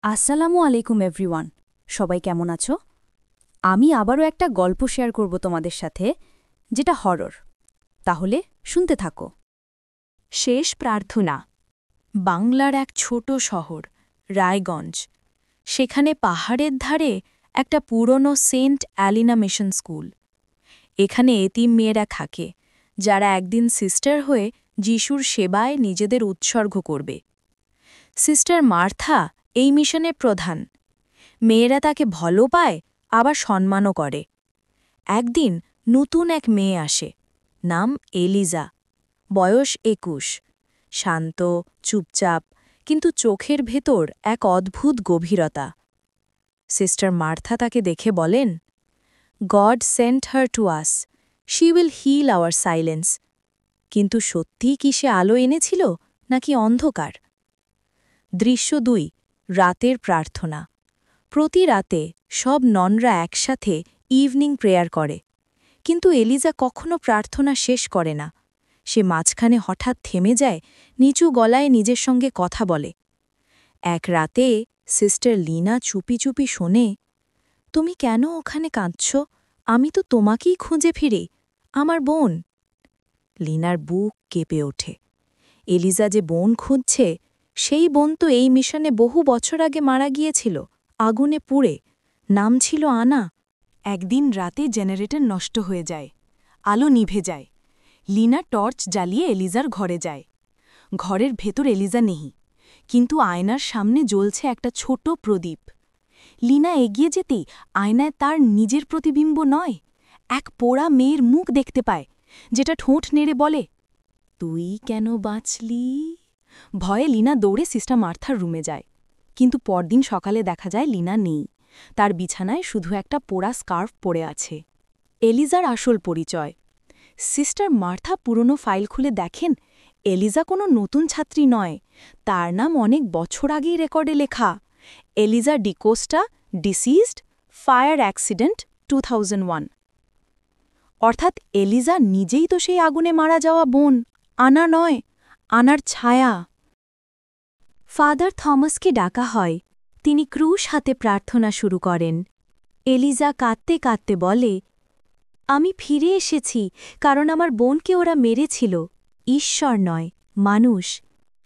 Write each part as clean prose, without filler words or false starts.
আসসালামু আলাইকুম এভরিওয়ান। সবাই কেমন আছো? আমি আবারও একটা গল্প শেয়ার করব তোমাদের সাথে, যেটা হরর। তাহলে শুনতে থাকো। শেষ প্রার্থনা। বাংলার এক ছোট শহর, রায়গঞ্জ। সেখানে পাহাড়ের ধারে একটা পুরনো সেন্ট অ্যালিনা মিশন স্কুল। এখানে এতিম মেয়েরা থাকে, যারা একদিন সিস্টার হয়ে যিশুর সেবায় নিজেদের উৎসর্গ করবে। সিস্টার মার্থা এই মিশনের প্রধান। মেয়েরা তাকে ভালো পায়, আবার সম্মানও করে। একদিন নতুন এক মেয়ে আসে, নাম এলিজা। বয়স ২১, শান্ত, চুপচাপ, কিন্তু চোখের ভেতর এক অদ্ভুত গভীরতা। সিস্টার মার্থা তাকে দেখে বলেন, God sent her to us, she will heal our silence. কিন্তু সত্যিই কি সে আলো এনেছিল, নাকি অন্ধকার? দৃশ্য ২, রাতের প্রার্থনা। প্রতি রাতে সব ননরা একসাথে ইভনিং প্রেয়ার করে, কিন্তু এলিজা কখনো প্রার্থনা শেষ করে না। সে মাঝখানে হঠাৎ থেমে যায়, নিচু গলায় নিজের সঙ্গে কথা বলে। এক রাতে সিস্টার লিনা চুপি চুপি শোনে, তুমি কেন ওখানে কাঁদছ? আমি তো তোমাকেই খুঁজে ফিরি, আমার বোন। লিনার বুক কেঁপে ওঠে। এলিজা যে বোন খুঁজছে, সেই বোন তো এই মিশনে বহু বছর আগে মারা গিয়েছিল, আগুনে পুড়ে। নাম ছিল আনা। একদিন রাতে জেনারেটর নষ্ট হয়ে যায়, আলো নিভে যায়। লিনা টর্চ জ্বালিয়ে এলিজার ঘরে যায়। ঘরের ভেতর এলিজা নেই, কিন্তু আয়নার সামনে জ্বলছে একটা ছোট প্রদীপ। লিনা এগিয়ে যেতেই আয়নায় তার নিজের প্রতিবিম্ব নয়, এক পোড়া মেয়ের মুখ দেখতে পায়, যেটা ঠোঁট নেড়ে বলে, তুই কেন বাঁচলি? ভয়ে লিনা দৌড়ে সিস্টার মার্থার রুমে যায়। কিন্তু পরদিন সকালে দেখা যায় লিনা নেই। তার বিছানায় শুধু একটা পোড়া স্কার্ফ পড়ে আছে। এলিজার আসল পরিচয়। সিস্টার মার্থা পুরনো ফাইল খুলে দেখেন, এলিজা কোনো নতুন ছাত্রী নয়, তার নাম অনেক বছর আগেই রেকর্ডে লেখা, Eliza D'Costa, deceased, fire accident 2001। অর্থাৎ এলিজা নিজেই তো সেই আগুনে মারা যাওয়া বোন, আনা নয়, আনার ছায়া। ফাদার থমাসকে ডাকা হয়। তিনি ক্রুশ হাতে প্রার্থনা শুরু করেন। এলিজা কাঁদতে কাঁদতে বলে, আমি ফিরে এসেছি, কারণ আমার বোনকে ওরা মেরেছিল, ঈশ্বর নয়, মানুষ।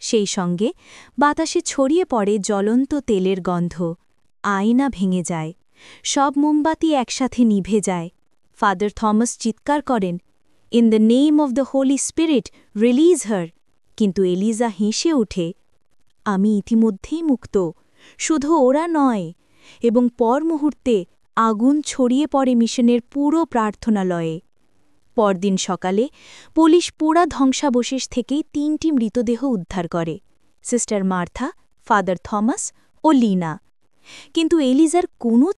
সেই সঙ্গে বাতাসে ছড়িয়ে পড়ে জ্বলন্ত তেলের গন্ধ। আয়না ভেঙে যায়, সব মোমবাতি একসাথে নিভে যায়। ফাদার থমাস চিৎকার করেন, in the name of the holy spirit, release her. কিন্তু এলিজা হেসে ওঠে, আমি ইতিমধ্যেই মুক্ত, শুধু ওরা নয়। এবং পর মুহূর্তে আগুন ছড়িয়ে পড়ে মিশনের পুরো প্রার্থনালয়ে। পরদিন সকালে পুলিশ পুরা ধ্বংসাবশেষ থেকেই ৩টি মৃতদেহ উদ্ধার করে, সিস্টার মার্থা, ফাদার থমাস ও লিনা। কিন্তু এলিজার কোনো